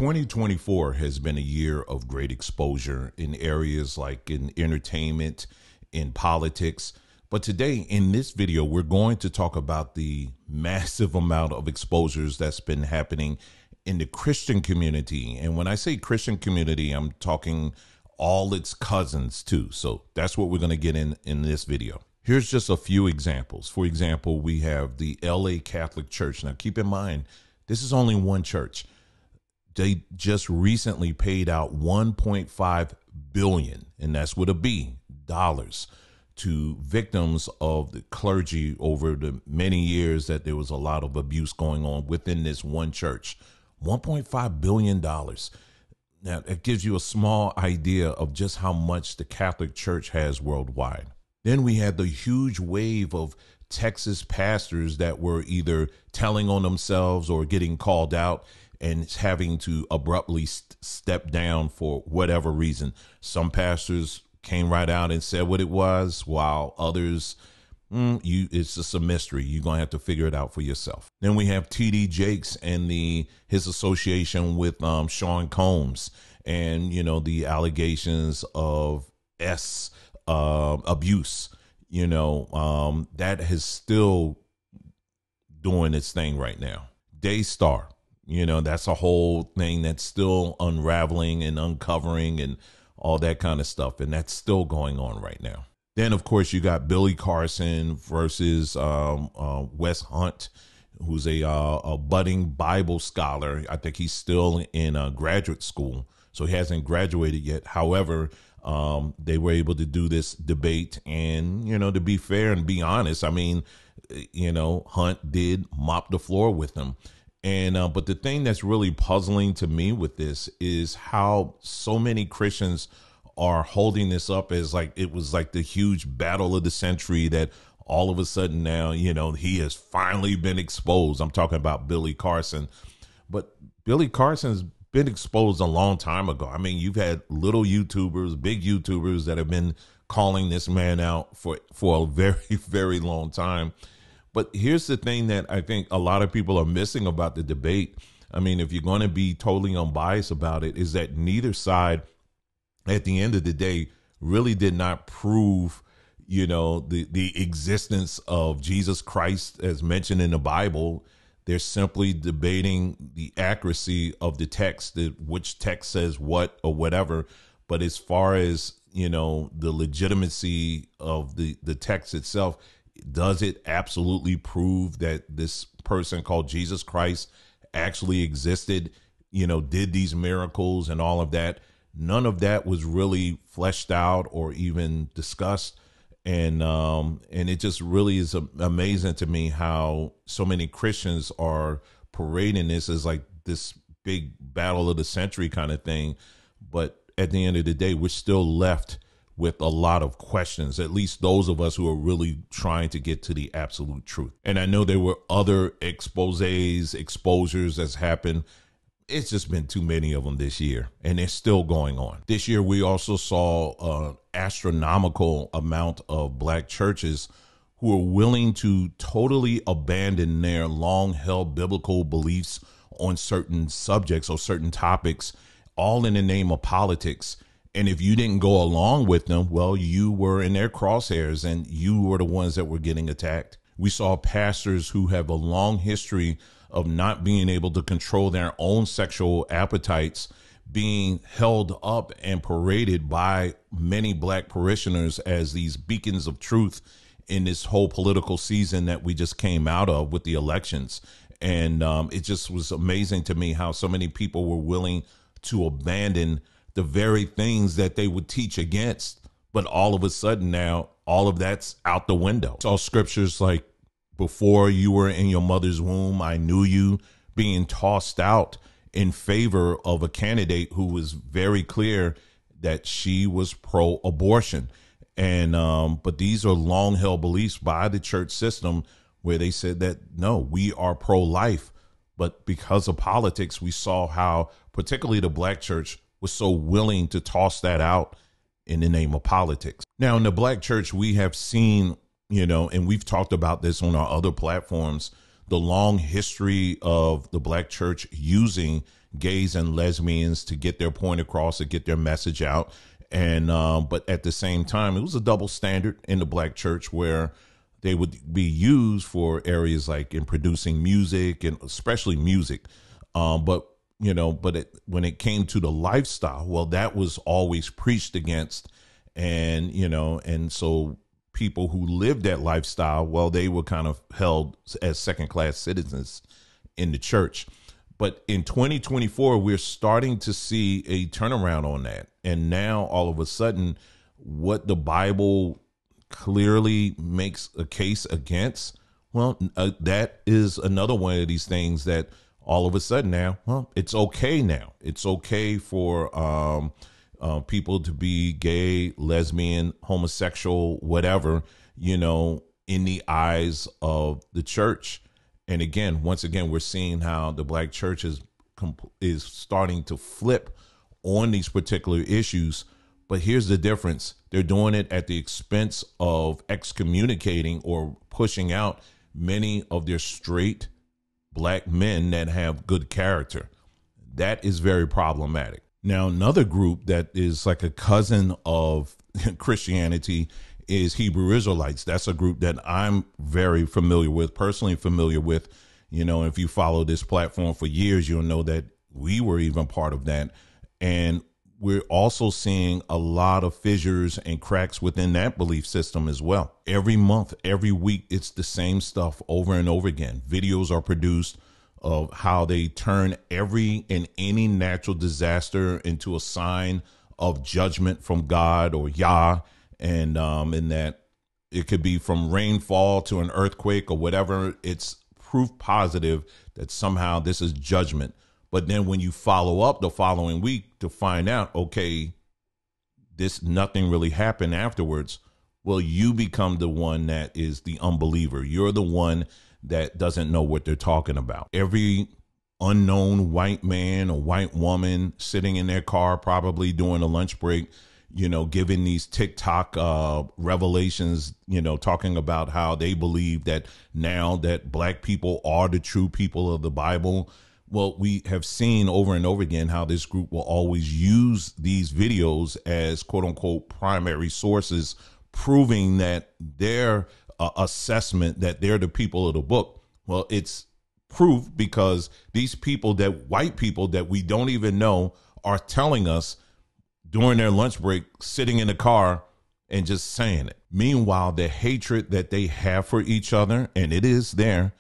2024 has been a year of great exposure in areas like in entertainment, in politics. But today in this video, we're going to talk about the massive amount of exposures that's been happening in the Christian community. And when I say Christian community, I'm talking all its cousins too. So that's what we're going to get in this video. Here's just a few examples. For example, we have the LA Catholic Church. Now, keep in mind, this is only one church. They just recently paid out $1.5 billion, and that's with a B, dollars, to victims of the clergy over the many years that there was a lot of abuse going on within this one church. $1.5 billion. Now, that gives you a small idea of just how much the Catholic Church has worldwide. Then we had the huge wave of Texas pastors that were either telling on themselves or getting called out and having to abruptly step down for whatever reason. Some pastors came right out and said what it was, while others, it's just a mystery. You're going to have to figure it out for yourself. Then we have T.D. Jakes and his association with Sean Combs and, the allegations of abuse, that is still doing its thing right now. Daystar. That's a whole thing that's still unraveling and uncovering and all that kind of stuff. And that's still going on right now. Then, of course, you got Billy Carson versus Wes Hunt, who's a budding Bible scholar. I think he's still in graduate school, so he hasn't graduated yet. However, they were able to do this debate. And, to be fair and be honest, I mean, Hunt did mop the floor with him. And but the thing that's really puzzling to me with this is how so many Christians are holding this up as like it was like the huge battle of the century, that all of a sudden now, he has finally been exposed. I'm talking about Billy Carson. But Billy Carson's been exposed a long time ago. I mean, you've had little YouTubers, big YouTubers that have been calling this man out for a very, very long time. But here's the thing that I think a lot of people are missing about the debate. I mean, if you're going to be totally unbiased about it, is that neither side at the end of the day really did not prove, the existence of Jesus Christ as mentioned in the Bible. They're simply debating the accuracy of the text, which text says what or whatever. But as far as, the legitimacy of the text itself, does it absolutely prove that this person called Jesus Christ actually existed, did these miracles and all of that? None of that was really fleshed out or even discussed. And it just really is amazing to me how so many Christians are parading this as like this big battle of the century kind of thing. But at the end of the day, we're still left with a lot of questions, at least those of us who are really trying to get to the absolute truth. And I know there were other exposures that's happened. It's just been too many of them this year, and they're still going on. This year, we also saw an astronomical amount of black churches who are willing to totally abandon their long-held biblical beliefs on certain subjects or certain topics, all in the name of politics. And if you didn't go along with them, well, you were in their crosshairs and you were the ones that were getting attacked. We saw pastors who have a long history of not being able to control their own sexual appetites being held up and paraded by many black parishioners as these beacons of truth in this whole political season that we just came out of with the elections. And it just was amazing to me how so many people were willing to abandon the very things that they would teach against. But all of a sudden now, all of that's out the window. Saw scriptures like, before you were in your mother's womb, I knew you, being tossed out in favor of a candidate who was very clear that she was pro-abortion. And but these are long held beliefs by the church system where they said that, no, we are pro-life. But because of politics, we saw how particularly the black church was so willing to toss that out in the name of politics. Now, in the black church, we have seen, and we've talked about this on our other platforms, the long history of the black church using gays and lesbians to get their point across, to get their message out. And but at the same time, it was a double standard in the black church where they would be used for areas like in producing music and especially music. But when it came to the lifestyle, well, that was always preached against. And, and so people who lived that lifestyle, well, they were kind of held as second class citizens in the church. But in 2024, we're starting to see a turnaround on that. And now all of a sudden, what the Bible clearly makes a case against, well, that is another one of these things that all of a sudden now, well, it's okay now. It's okay for people to be gay, lesbian, homosexual, whatever, in the eyes of the church. And again, once again, we're seeing how the black church is starting to flip on these particular issues. But here's the difference. They're doing it at the expense of excommunicating or pushing out many of their straight black men that have good character. That is very problematic. Now, another group that is like a cousin of Christianity is Hebrew Israelites. That's a group that I'm very familiar with, personally familiar with. If you follow this platform for years, you'll know that we were even part of that. And we're also seeing a lot of fissures and cracks within that belief system as well. Every month, every week, it's the same stuff over and over again. Videos are produced of how they turn every and any natural disaster into a sign of judgment from God or Yah. And in that it could be from rainfall to an earthquake or whatever. It's proof positive that somehow this is judgment. But then when you follow up the following week to find out, okay, nothing really happened afterwards. Well, you become the one that is the unbeliever. You're the one that doesn't know what they're talking about. Every unknown white man or white woman sitting in their car, probably during a lunch break, giving these TikTok revelations, talking about how they believe that now that black people are the true people of the Bible. Well, we have seen over and over again how this group will always use these videos as quote unquote primary sources, proving that their assessment that they're the people of the book. Well, it's proof because these people, that white people that we don't even know, are telling us during their lunch break, sitting in the car and just saying it. Meanwhile, the hatred that they have for each other, and it is there,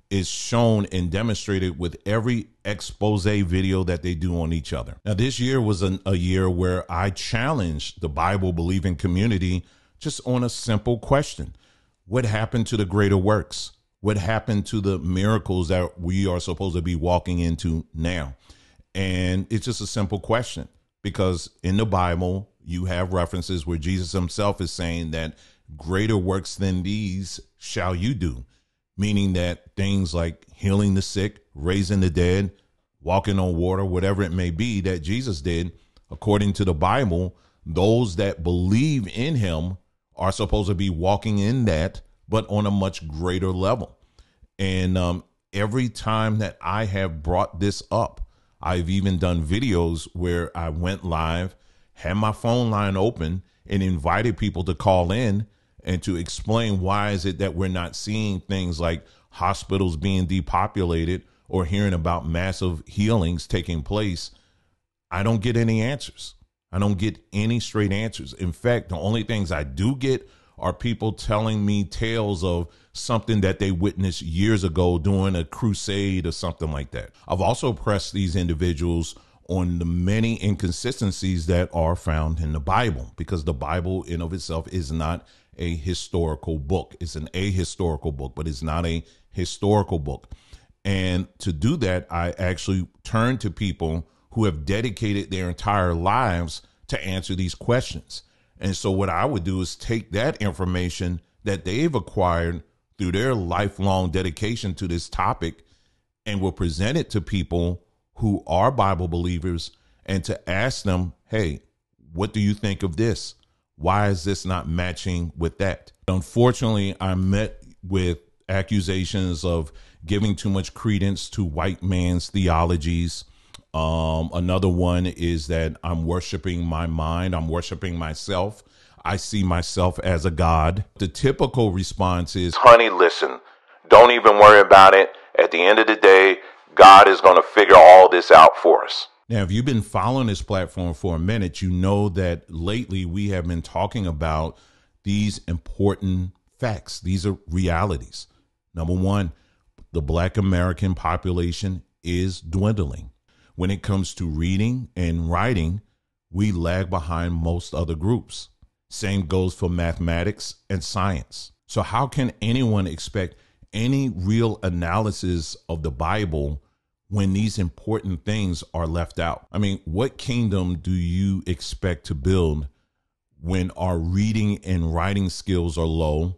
is shown and demonstrated with every expose video that they do on each other. Now, this year was a year where I challenged the Bible believing community just on a simple question. What happened to the greater works? What happened to the miracles that we are supposed to be walking into now? And it's just a simple question, because in the Bible, you have references where Jesus himself is saying that greater works than these shall you do, meaning that things like healing the sick, raising the dead, walking on water, whatever it may be that Jesus did, according to the Bible, those that believe in him are supposed to be walking in that, but on a much greater level. And every time that I have brought this up, I've even done videos where I went live, had my phone line open, and invited people to call in and to explain why is it that we're not seeing things like hospitals being depopulated or hearing about massive healings taking place. I don't get any answers. I don't get any straight answers. In fact, the only things I do get are people telling me tales of something that they witnessed years ago during a crusade or something like that. I've also pressed these individuals on the many inconsistencies that are found in the Bible, because the Bible in of itself is not a historical book. It's an ahistorical book, but it's not a historical book. And to do that, I actually turn to people who have dedicated their entire lives to answer these questions. And so what I would do is take that information that they've acquired through their lifelong dedication to this topic and will present it to people who are Bible believers, and to ask them, hey, what do you think of this? Why is this not matching with that? Unfortunately, I met with accusations of giving too much credence to white man's theologies, Another one is that I'm worshiping my mind. I'm worshiping myself. I see myself as a god. The typical response is, honey, listen, don't even worry about it. At the end of the day, God is going to figure all this out for us. Now, if you've been following this platform for a minute, you know that lately we have been talking about these important facts. These are realities. Number one, the Black American population is dwindling. When it comes to reading and writing, we lag behind most other groups. Same goes for mathematics and science. So how can anyone expect any real analysis of the Bible when these important things are left out? I mean, what kingdom do you expect to build when our reading and writing skills are low,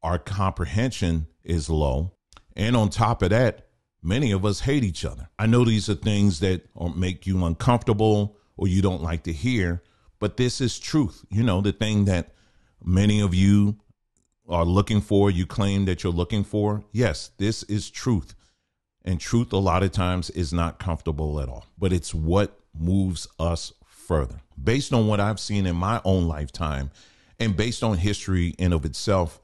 our comprehension is low, and on top of that, many of us hate each other? I know these are things that make you uncomfortable or you don't like to hear, but this is truth. You know, the thing that many of you are looking for, you claim that you're looking for. Yes, this is truth. And truth a lot of times is not comfortable at all, but it's what moves us further. Based on what I've seen in my own lifetime and based on history in of itself,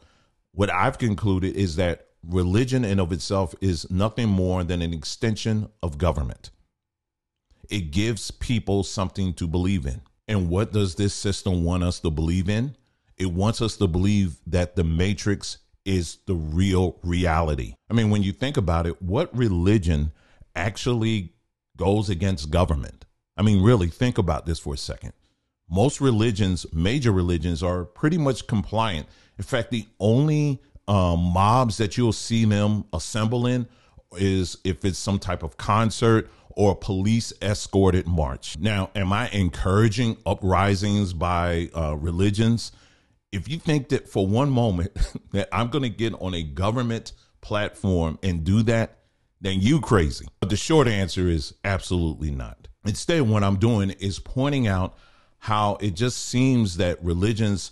what I've concluded is that religion in of itself is nothing more than an extension of government. It gives people something to believe in. And what does this system want us to believe in? It wants us to believe that the matrix is the real reality. I mean, when you think about it, what religion actually goes against government? I mean, really think about this for a second. Most religions, major religions, are pretty much compliant. In fact, the only mobs that you'll see them assemble in is if it's some type of concert or police escorted march. Now, am I encouraging uprisings by religions? If you think that for one moment that I'm going to get on a government platform and do that, then you crazy. But the short answer is absolutely not. Instead, what I'm doing is pointing out how it just seems that religions,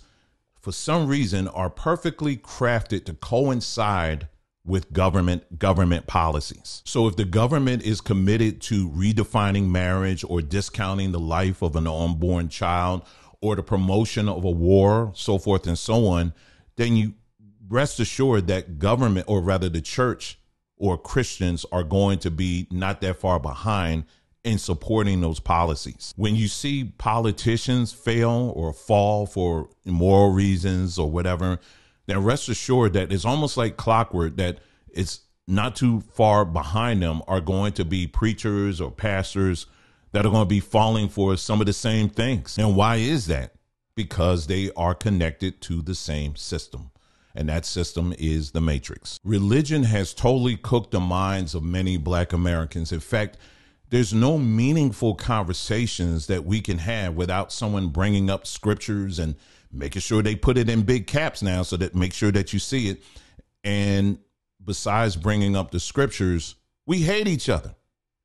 for some reason, are perfectly crafted to coincide with government policies. So if the government is committed to redefining marriage or discounting the life of an unborn child or the promotion of a war, so forth and so on, then you rest assured that government, or rather the church or Christians, are going to be not that far behind in supporting those policies. When you see politicians fail or fall for immoral reasons or whatever, then rest assured that it's almost like clockwork, that it's not too far behind them are going to be preachers or pastors that are going to be falling for some of the same things. And why is that? Because they are connected to the same system. And that system is the matrix. Religion has totally cooked the minds of many Black Americans. In fact, there's no meaningful conversations that we can have without someone bringing up scriptures and making sure they put it in big caps now so that make sure that you see it. And besides bringing up the scriptures, we hate each other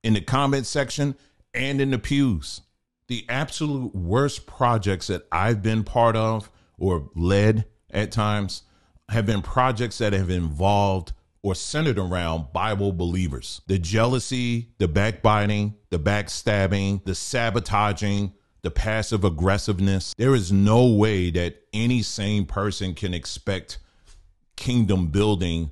in the comment section and in the pews. The absolute worst projects that I've been part of or led at times have been projects that have involved or centered around Bible believers. The jealousy, the backbiting, the backstabbing, the sabotaging, the passive aggressiveness. There is no way that any sane person can expect kingdom building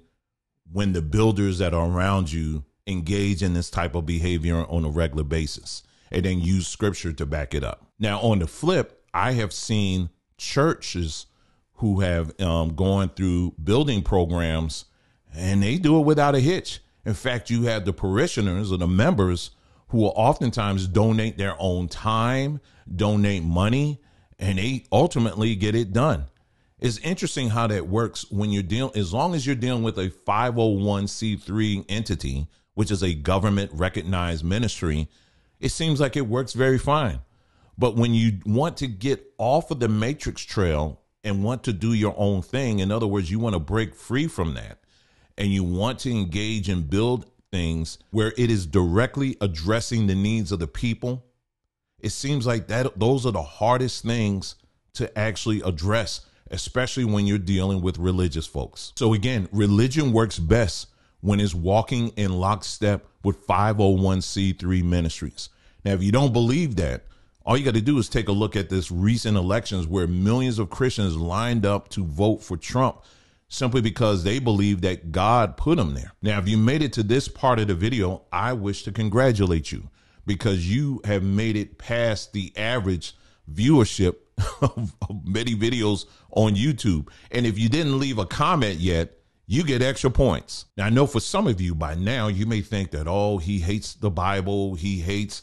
when the builders that are around you engage in this type of behavior on a regular basis and then use scripture to back it up. Now, on the flip, I have seen churches who have gone through building programs and they do it without a hitch. In fact, you have the parishioners or the members who will oftentimes donate their own time, donate money, and they ultimately get it done. It's interesting how that works when you're dealing, as long as you're dealing with a 501c3 entity, which is a government recognized ministry, it seems like it works very fine. But when you want to get off of the matrix trail and want to do your own thing, in other words, you want to break free from that and you want to engage and build things where it is directly addressing the needs of the people, it seems like that those are the hardest things to actually address, especially when you're dealing with religious folks. So again, religion works best when it's walking in lockstep with 501c3 ministries. Now, if you don't believe that, all you got to do is take a look at this recent elections where millions of Christians lined up to vote for Trump simply because they believe that God put them there. Now, if you made it to this part of the video, I wish to congratulate you because you have made it past the average viewership of many videos on YouTube. And if you didn't leave a comment yet, you get extra points. Now, I know for some of you by now, you may think that, oh, he hates the Bible. He hates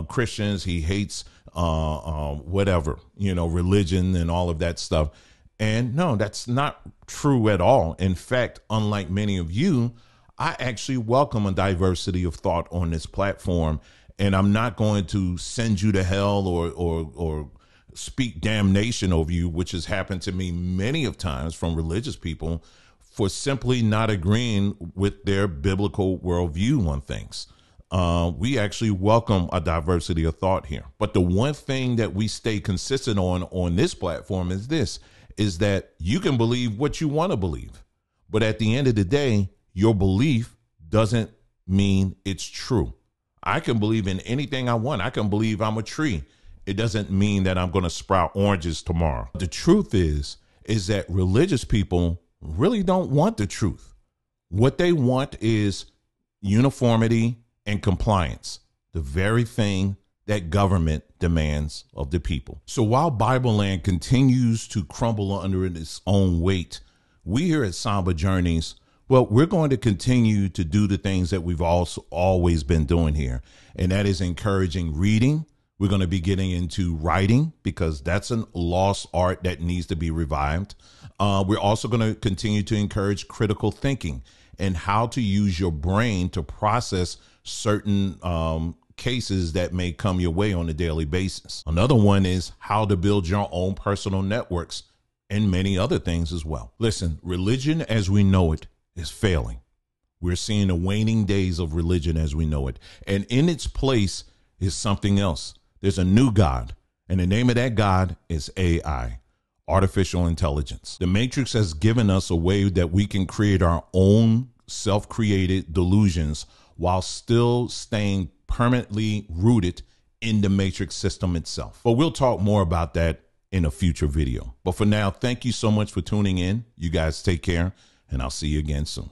Christians. He hates whatever, religion and all of that stuff. And no, that's not true at all. In fact, unlike many of you, I actually welcome a diversity of thought on this platform. And I'm not going to send you to hell or speak damnation over you, which has happened to me many of times from religious people for simply not agreeing with their biblical worldview on things. We actually welcome a diversity of thought here. But the one thing that we stay consistent on this platform is that you can believe what you want to believe. But at the end of the day, your belief doesn't mean it's true. I can believe in anything I want. I can believe I'm a tree. It doesn't mean that I'm going to sprout oranges tomorrow. The truth is that religious people really don't want the truth. What they want is uniformity and compliance, the very thing that government demands of the people. So while Bible land continues to crumble under its own weight, we here at Samba Journeys, well, we're going to continue to do the things that we've also always been doing here, and that is encouraging reading. We're going to be getting into writing because that's a lost art that needs to be revived. We're also going to continue to encourage critical thinking and how to use your brain to process certain cases that may come your way on a daily basis. Another one is how to build your own personal networks and many other things as well. Listen, religion as we know it is failing. We're seeing the waning days of religion as we know it. And in its place is something else. There's a new God, and the name of that God is AI, artificial intelligence. The Matrix has given us a way that we can create our own self-created delusions while still staying permanently rooted in the Matrix system itself. But we'll talk more about that in a future video. But for now, thank you so much for tuning in. You guys take care, and I'll see you again soon.